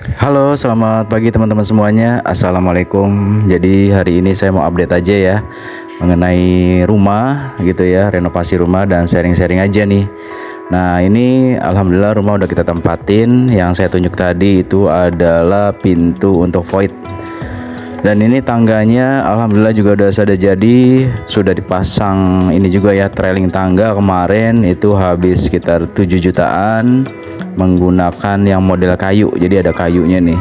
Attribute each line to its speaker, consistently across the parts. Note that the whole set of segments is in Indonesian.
Speaker 1: Halo, selamat pagi teman-teman semuanya. Assalamualaikum. Jadi hari ini saya mau update aja ya mengenai rumah gitu ya, renovasi rumah dan sharing-sharing aja nih. Nah, ini alhamdulillah rumah udah kita tempatin. Yang saya tunjuk tadi itu adalah pintu untuk void. Dan ini tangganya alhamdulillah juga udah sudah dipasang ini juga ya, trailing tangga kemarin itu habis sekitar 7 jutaan menggunakan yang model kayu. Jadi ada kayunya nih.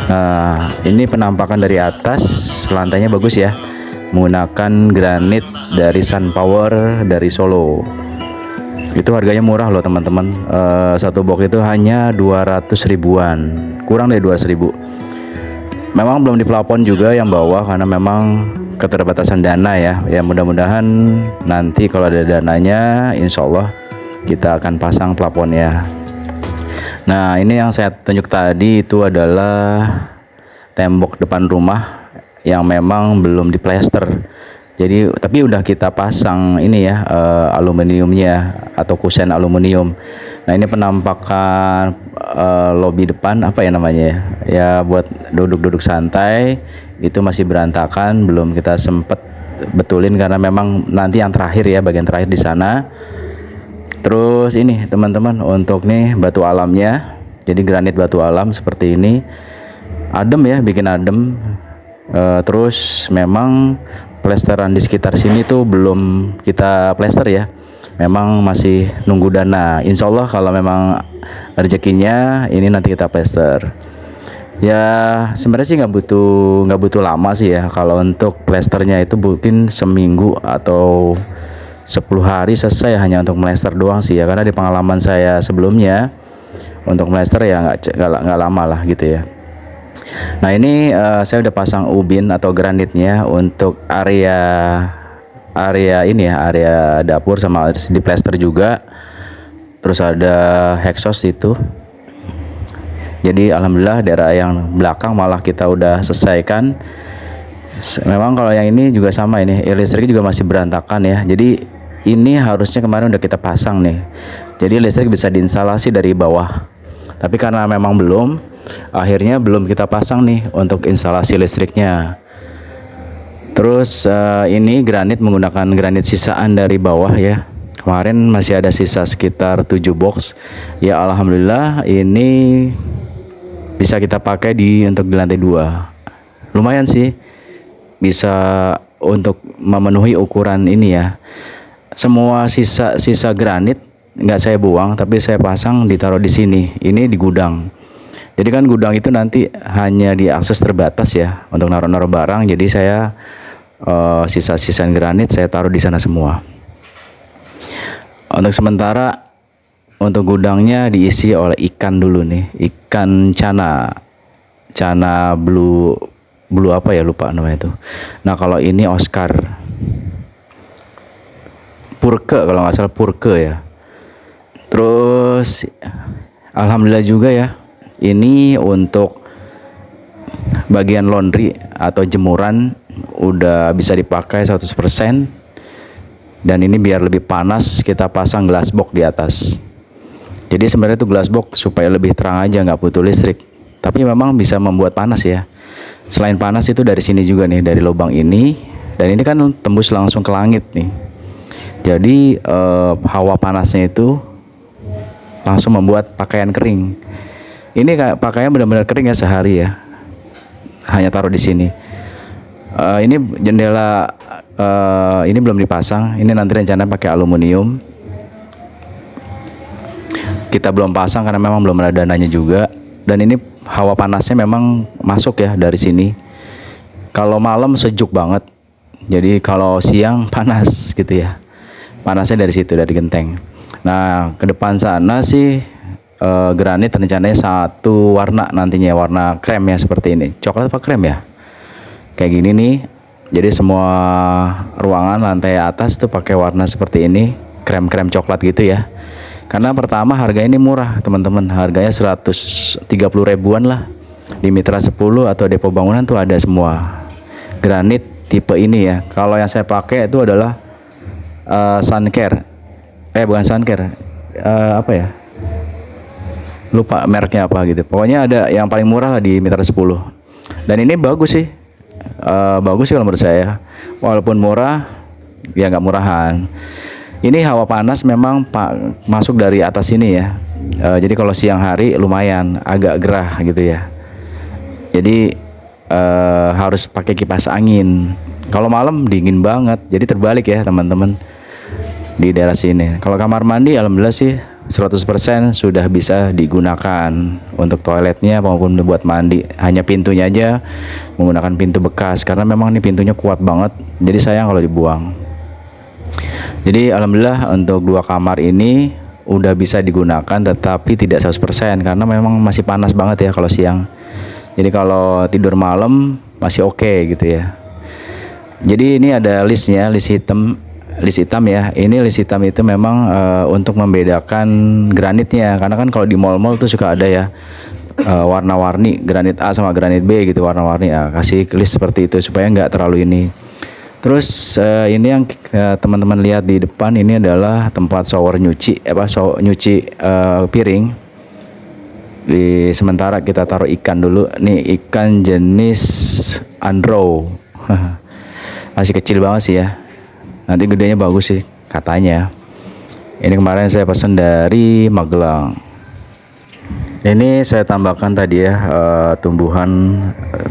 Speaker 1: Nah, ini penampakan dari atas, lantainya bagus ya. Menggunakan granit dari Sunpower dari Solo. Itu harganya murah loh teman-teman. Satu box itu hanya 200 ribuan. Kurang dari 200 ribu. Memang belum diplafon juga yang bawah karena memang keterbatasan dana ya. Ya mudah-mudahan nanti kalau ada dananya, insya Allah kita akan pasang plafonnya. Nah, ini yang saya tunjuk tadi itu adalah tembok depan rumah yang memang belum diplester. Jadi tapi udah kita pasang ini ya, aluminiumnya atau kusen aluminium. Nah, ini penampakan lobi depan apa ya namanya ya? Ya buat duduk-duduk santai itu masih berantakan, belum kita sempet betulin karena memang nanti yang terakhir ya, bagian terakhir di sana. Terus ini teman-teman untuk nih batu alamnya. Jadi granit batu alam seperti ini. Adem ya, bikin adem. Terus memang plesteran di sekitar sini tuh belum kita plester ya. Memang masih nunggu dana. Insya Allah kalau memang rezekinya ini nanti kita plester. Ya sebenarnya sih nggak butuh lama sih ya. Kalau untuk plesternya itu mungkin seminggu atau 10 hari selesai hanya untuk plester doang sih ya. Karena di pengalaman saya sebelumnya untuk plester ya nggak lama lah gitu ya. Nah ini saya udah pasang ubin atau granitnya untuk area ini ya, area dapur sama di plester juga. Terus ada hexos itu. Jadi alhamdulillah daerah yang belakang malah kita udah selesaikan. Memang kalau yang ini juga sama, ini listrik juga masih berantakan ya. Jadi ini harusnya kemarin udah kita pasang nih. Jadi listrik bisa diinstalasi dari bawah. Tapi karena memang akhirnya belum kita pasang nih untuk instalasi listriknya. Terus ini granit menggunakan granit sisaan dari bawah ya. Kemarin masih ada sisa sekitar 7 box. Ya alhamdulillah ini bisa kita pakai untuk di lantai 2. Lumayan sih. Bisa untuk memenuhi ukuran ini ya. Semua sisa granit nggak saya buang, tapi saya pasang ditaruh di sini. Ini di gudang. Jadi kan gudang itu nanti hanya diakses terbatas ya untuk naruh-naruh barang. Jadi saya sisa-sisa granit saya taruh di sana semua. Untuk sementara untuk gudangnya diisi oleh ikan dulu nih, ikan cana blue apa ya, lupa namanya itu. Nah kalau ini Oscar purke, kalau nggak salah purke ya. Terus alhamdulillah juga ya, ini untuk bagian laundry atau jemuran udah bisa dipakai 100%. Dan ini biar lebih panas kita pasang glass box di atas. Jadi sebenarnya itu glass box supaya lebih terang aja, nggak butuh listrik. Tapi memang bisa membuat panas ya. Selain panas itu dari sini juga nih, dari lubang ini. Dan ini kan tembus langsung ke langit nih. Jadi hawa panasnya itu langsung membuat pakaian kering. Ini pakaian benar-benar kering ya sehari ya. Hanya taruh di sini. Ini jendela ini belum dipasang. Ini nanti rencana pakai aluminium. Kita belum pasang karena memang belum ada dananya juga. Dan ini hawa panasnya memang masuk ya dari sini. Kalau malam sejuk banget. Jadi kalau siang panas gitu ya. Panasnya dari situ, dari genteng. Nah ke depan sana sih granit rencananya satu warna nantinya, warna krem ya seperti ini. Coklat apa krem ya? Kayak gini nih. Jadi semua ruangan lantai atas tuh pakai warna seperti ini, krem-krem coklat gitu ya. Karena pertama harganya ini murah teman-teman, harganya 130 ribuan lah. Di Mitra 10 atau Depo Bangunan tuh ada semua granit tipe ini ya. Kalau yang saya pakai itu adalah Suncare. Bukan Suncare. Apa ya? lupa mereknya apa gitu. Pokoknya ada yang paling murah lah di Mitra 10. Dan ini bagus sih. Bagus sih kalau menurut saya. Walaupun murah, ya nggak murahan. Ini hawa panas memang masuk dari atas sini ya. Jadi kalau siang hari lumayan agak gerah gitu ya. Jadi harus pakai kipas angin. Kalau malam dingin banget. Jadi terbalik ya teman-teman di daerah sini. Kalau kamar mandi alhamdulillah sih 100% sudah bisa digunakan untuk toiletnya maupun buat mandi. Hanya pintunya aja menggunakan pintu bekas karena memang ini pintunya kuat banget. Jadi sayang kalau dibuang. Jadi alhamdulillah untuk 2 kamar ini udah bisa digunakan, tetapi tidak 100% karena memang masih panas banget ya kalau siang. Jadi kalau tidur malam masih oke gitu ya. Jadi ini ada listnya, list hitam ya. Ini list hitam itu memang untuk membedakan granitnya, karena kan kalau di mall-mall tuh suka ada ya warna-warni granit A sama granit B gitu, warna-warni. Kasih list seperti itu supaya nggak terlalu ini. Terus ini yang teman-teman lihat di depan ini adalah tempat shower nyuci nyuci piring. Sementara kita taruh ikan dulu. Nih ikan jenis androw. Masih kecil banget sih ya. Nanti gedenya bagus sih katanya. Ini kemarin saya pesan dari Magelang. Ini saya tambahkan tadi ya tumbuhan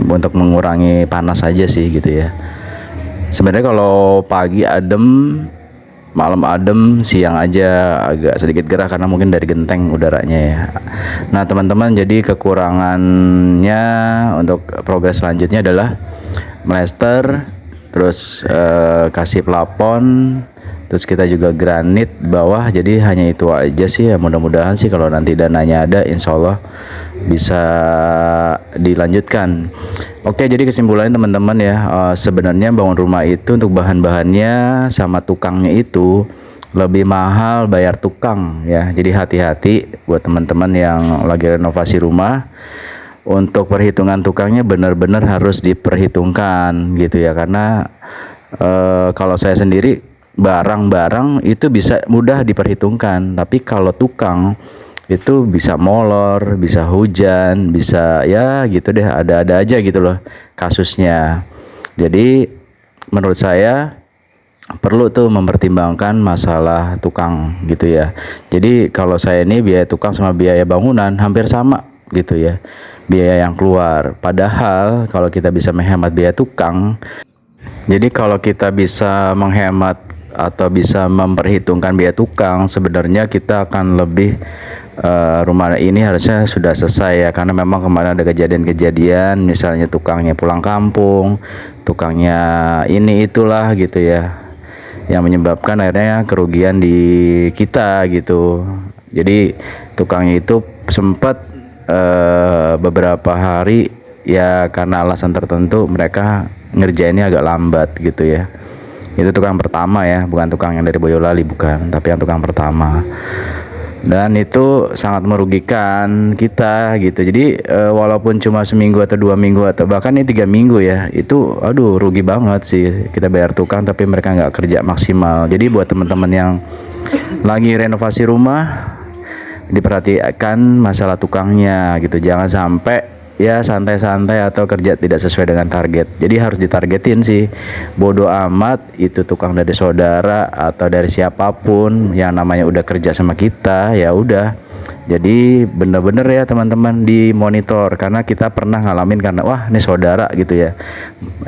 Speaker 1: untuk mengurangi panas aja sih gitu ya. Sebenarnya kalau pagi adem, malam adem, siang aja agak sedikit gerah karena mungkin dari genteng udaranya ya. Nah teman-teman, jadi kekurangannya untuk progres selanjutnya adalah melester, terus kasih plafon, terus kita juga granit bawah. Jadi hanya itu aja sih ya. Mudah-mudahan sih kalau nanti dananya ada, insya Allah bisa dilanjutkan. Oke, jadi kesimpulannya teman-teman ya, sebenarnya bangun rumah itu untuk bahan-bahannya sama tukangnya itu lebih mahal bayar tukang ya. Jadi hati-hati buat teman-teman yang lagi renovasi rumah. Untuk perhitungan tukangnya benar-benar harus diperhitungkan gitu ya, karena kalau saya sendiri barang-barang itu bisa mudah diperhitungkan, tapi kalau tukang itu bisa molor, bisa hujan, bisa ya gitu deh, ada-ada aja gitu loh kasusnya. Jadi menurut saya perlu tuh mempertimbangkan masalah tukang gitu ya. Jadi kalau saya ini biaya tukang sama biaya bangunan hampir sama gitu ya, biaya yang keluar. Padahal kalau kita bisa menghemat biaya tukang, jadi kalau kita bisa menghemat atau bisa memperhitungkan biaya tukang, sebenarnya kita akan lebih rumah ini harusnya sudah selesai ya. Karena memang kemarin ada kejadian-kejadian, misalnya tukangnya pulang kampung, tukangnya ini itulah gitu ya, yang menyebabkan akhirnya kerugian di kita gitu. Jadi tukangnya itu sempat beberapa hari ya karena alasan tertentu mereka ngerjainnya agak lambat gitu ya. Itu tukang pertama ya, bukan tukang yang dari Boyolali, bukan, tapi yang tukang pertama. Dan itu sangat merugikan kita gitu. Jadi walaupun cuma seminggu atau 2 minggu atau bahkan ini 3 minggu ya, itu aduh rugi banget sih kita bayar tukang tapi mereka nggak kerja maksimal. Jadi buat teman-teman yang lagi renovasi rumah, diperhatikan masalah tukangnya gitu. Jangan sampai ya santai-santai atau kerja tidak sesuai dengan target. Jadi harus ditargetin sih. Bodoh amat itu tukang dari saudara atau dari siapapun, yang namanya udah kerja sama kita ya udah. Jadi bener-bener ya teman-teman dimonitor, karena kita pernah ngalamin karena wah ini saudara gitu ya.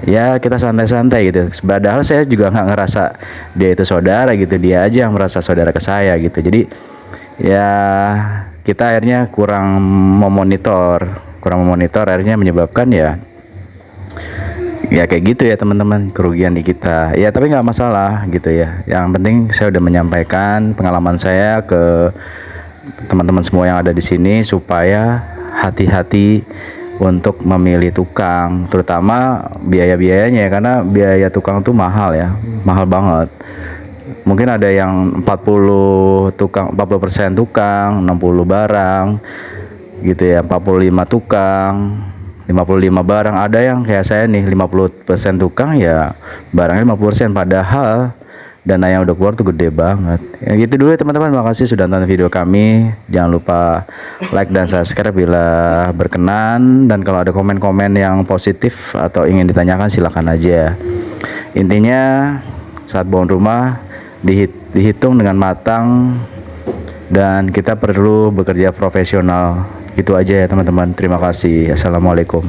Speaker 1: Ya kita santai-santai gitu. Padahal saya juga nggak ngerasa dia itu saudara gitu. Dia aja yang merasa saudara ke saya gitu. Jadi ya kita akhirnya kurang memonitor akhirnya menyebabkan ya kayak gitu ya teman-teman, kerugian di kita ya. Tapi nggak masalah gitu ya, yang penting saya udah menyampaikan pengalaman saya ke teman-teman semua yang ada di sini supaya hati-hati untuk memilih tukang, terutama biaya-biayanya ya, karena biaya tukang tuh mahal ya, mahal banget. Mungkin ada yang 40% tukang, 60 barang gitu ya, 45 tukang, 55 barang. Ada yang kayak saya nih 50% tukang ya barangnya 50%, padahal dana yang udah keluar tuh gede banget. Ya gitu dulu ya teman-teman, makasih sudah nonton video kami. Jangan lupa like dan subscribe bila berkenan, dan kalau ada komen-komen yang positif atau ingin ditanyakan silakan aja. Intinya saat bangun rumah dihitung dengan matang dan kita perlu bekerja profesional. Gitu aja ya teman-teman. Terima kasih. Assalamualaikum.